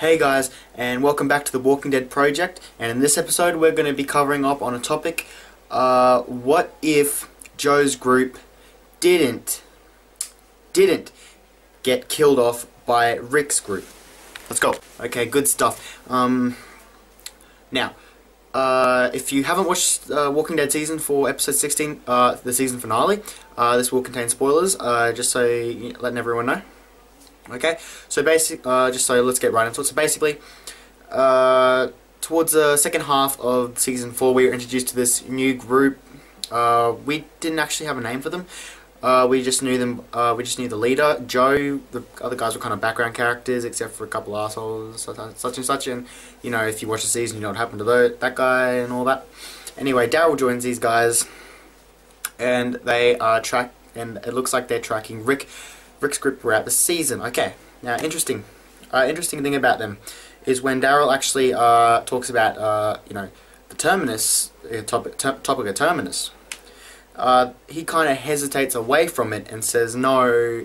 Hey guys, and welcome back to the Walking Dead project. And in this episode, we're going to be covering up on a topic: what if Joe's group didn't get killed off by Rick's group? Let's go. Okay, good stuff. Now, if you haven't watched Walking Dead season 4, episode 16, the season finale, this will contain spoilers. Just so letting everyone know. Okay, so just so let's get right into it. So basically, towards the second half of season 4, we were introduced to this new group. We didn't actually have a name for them. We just knew them. We just knew the leader, Joe. The other guys were kind of background characters, except for a couple assholes, such and such. And you know, if you watch the season, you know what happened to that guy and all that. Anyway, Daryl joins these guys, and they and it looks like they're tracking Rick's group throughout the season. Okay, now interesting thing about them is when Daryl actually talks about you know, the Terminus topic of Terminus. He kind of hesitates away from it and says no,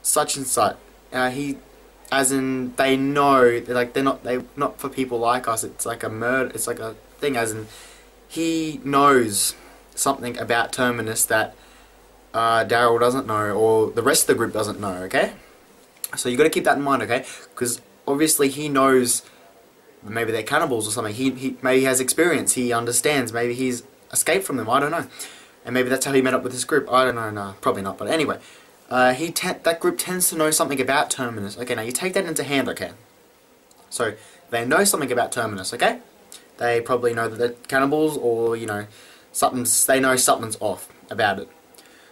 such and such. As in they know, they're not for people like us. It's like a murder. It's like a thing. As in he knows something about Terminus that Daryl doesn't know, or the rest of the group doesn't know, okay? So you got to keep that in mind, okay? Because obviously he knows maybe they're cannibals or something. He maybe has experience. He understands. Maybe he's escaped from them. I don't know. And maybe that's how he met up with this group. I don't know. No, probably not. But anyway, that group tends to know something about Terminus. Okay, now you take that into hand, okay? So they know something about Terminus, okay? They probably know that they're cannibals, or you know, they know something's off about it.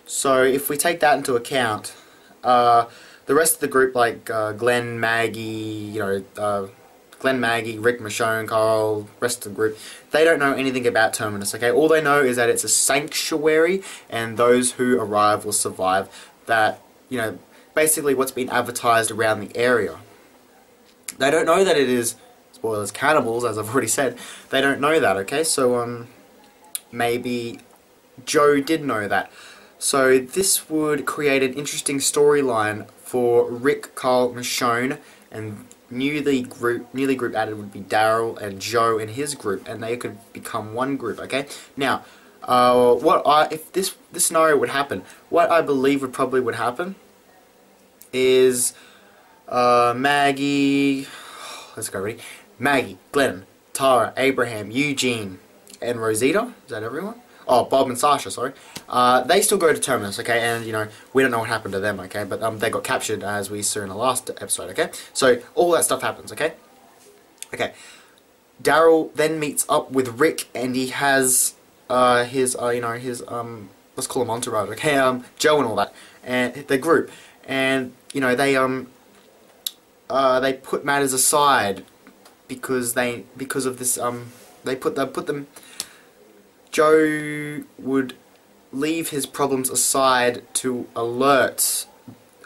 So if we take that into account, the rest of the group, like Glenn, Maggie, Glenn, Maggie, Rick, Michonne, Carl, rest of the group, they don't know anything about Terminus, okay? All they know is that it's a sanctuary, and those who arrive will survive. That, you know, basically what's been advertised around the area. They don't know that it is, spoilers, cannibals, as I've already said. They don't know that, okay? So, maybe Joe did know that. So this would create an interesting storyline for Rick, Carl, Michonne, and newly group added would be Daryl and Joe and his group, and they could become one group. Okay. Now, if this scenario would happen, what I believe would happen is Maggie. Let's go. Ready? Maggie, Glenn, Tara, Abraham, Eugene, and Rosita. Is that everyone? Oh, Bob and Sasha, sorry. They still go to Terminus, okay, and, you know, we don't know what happened to them, okay, but they got captured, as we saw in the last episode, okay? So, all that stuff happens, okay? Okay. Daryl then meets up with Rick, and he has his, let's call him entourage, okay, Joe and all that, and the group, and, you know, they put matters aside because of this, they put them. Joe would leave his problems aside to alert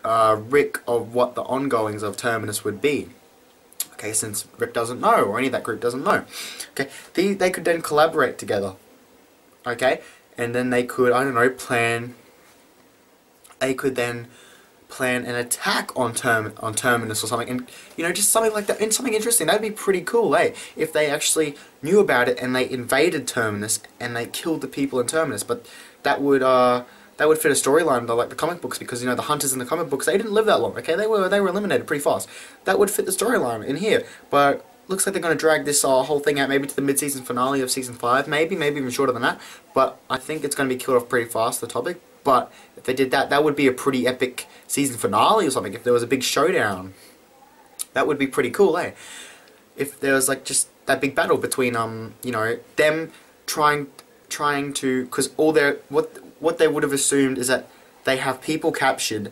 Rick of what the ongoings of Terminus would be. Okay, since Rick doesn't know, or any of that group doesn't know. Okay, they could then collaborate together. Okay, and then they could, I don't know, they could then plan an attack on Terminus or something, and you know, just something like that, and something interesting. That'd be pretty cool, eh? If they actually knew about it and they invaded Terminus and they killed the people in Terminus. But that would fit a storyline like the comic books, because you know the hunters in the comic books, they didn't live that long. Okay, they were eliminated pretty fast. That would fit the storyline in here, but looks like they're going to drag this whole thing out maybe to the mid-season finale of season 5, maybe even shorter than that. But I think it's going to be killed off pretty fast, the topic. But if they did that, that would be a pretty epic season finale or something. If there was a big showdown, that would be pretty cool, eh? If there was like just that big battle between you know, them trying to, because what they would have assumed is that they have people captured,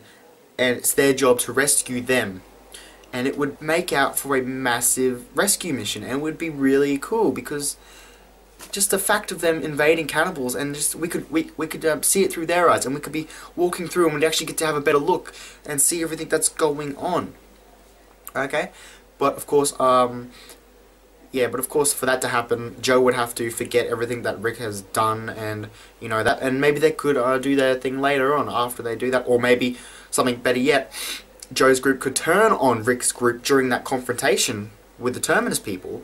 and it's their job to rescue them, and it would make out for a massive rescue mission, and it would be really cool because just the fact of them invading cannibals, and just we could see it through their eyes, and we could be walking through, and we'd actually get to have a better look and see everything that's going on. Okay, but of course, for that to happen, Joe would have to forget everything that Rick has done, and you know that, and maybe they could do their thing later on after they do that, or maybe something better yet, Joe's group could turn on Rick's group during that confrontation with the Terminus people,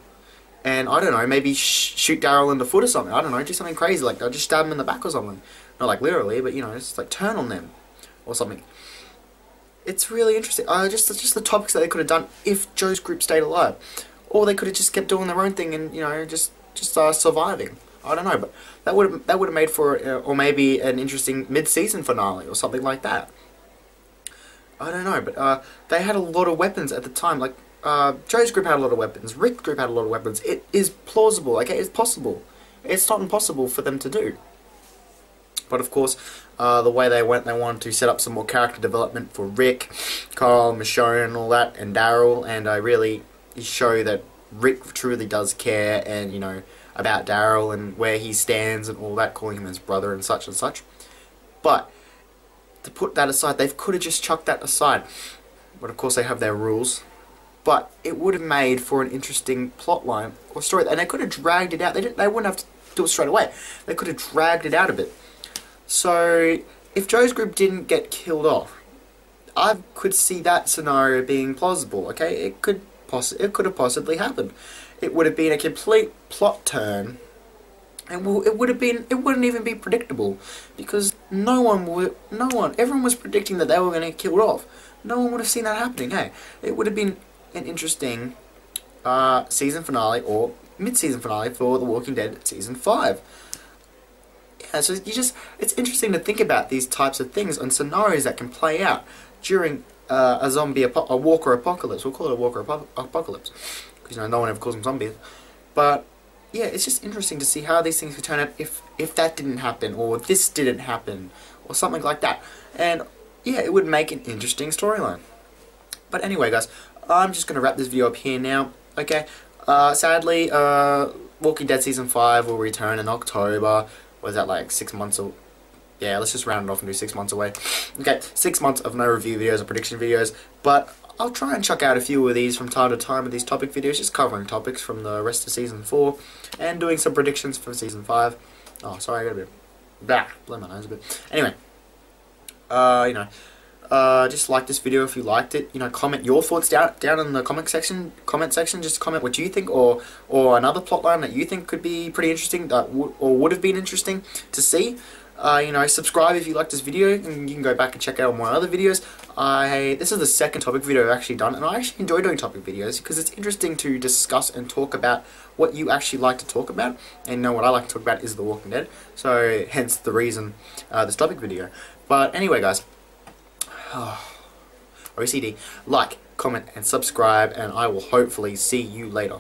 and I don't know, maybe shoot Daryl in the foot or something. I don't know, do something crazy, like they'll just stab him in the back or something. Not like literally, but you know, just like turn on them or something. It's really interesting. Just the topics that they could have done if Joe's group stayed alive, or they could have just kept doing their own thing and, you know, just surviving. I don't know, but that would have made for or maybe an interesting mid-season finale or something like that. I don't know, but they had a lot of weapons at the time. Like Joe's group had a lot of weapons. Rick's group had a lot of weapons. It is plausible. Okay, it's possible. It's not impossible for them to do. But of course, the way they wanted to set up some more character development for Rick, Carl, Michonne, and all that, and Daryl, and really show that Rick truly does care, and you know, about Daryl and where he stands and all that, calling him his brother and such and such. But to put that aside, they could have just chucked that aside. But of course, they have their rules. But it would have made for an interesting plot line or story, and they could have dragged it out. They wouldn't have to do it straight away. They could have dragged it out a bit. So if Joe's group didn't get killed off, I could see that scenario being plausible. Okay, it could have possibly happened. It would have been a complete plot turn, and it wouldn't even be predictable, because everyone was predicting that they were going to get killed off. No one would have seen that happening. Hey, it would have been an interesting season finale or mid-season finale for The Walking Dead season 5. Yeah, so it's interesting to think about these types of things and scenarios that can play out during a walker apocalypse. We'll call it a walker apocalypse, because you know no one ever calls them zombies. But yeah, it's just interesting to see how these things could turn out if that didn't happen, or this didn't happen, or something like that. And yeah, it would make an interesting storyline. But anyway, guys, I'm just going to wrap this video up here now. Okay, sadly, Walking Dead Season 5 will return in October. Was that like 6 months? Yeah, let's just round it off and do 6 months away. Okay, 6 months of no review videos or prediction videos, but I'll try and chuck out a few of these from time to time with these topic videos, just covering topics from the rest of Season 4, and doing some predictions for Season 5. Oh, sorry, I got a bit... blow my nose a bit. Anyway, you know, just like this video if you liked it. You know, comment your thoughts down in the comment section. Just comment what you think, or another plotline that you think could be pretty interesting, or would have been interesting to see. You know, subscribe if you liked this video, and you can go back and check out my other videos. This is the second topic video I've actually done, and I actually enjoy doing topic videos because it's interesting to discuss and talk about what you actually like to talk about. And you know, what I like to talk about is The Walking Dead, so hence the reason this topic video. But anyway, guys, OCD, like, comment, and subscribe, and I will hopefully see you later.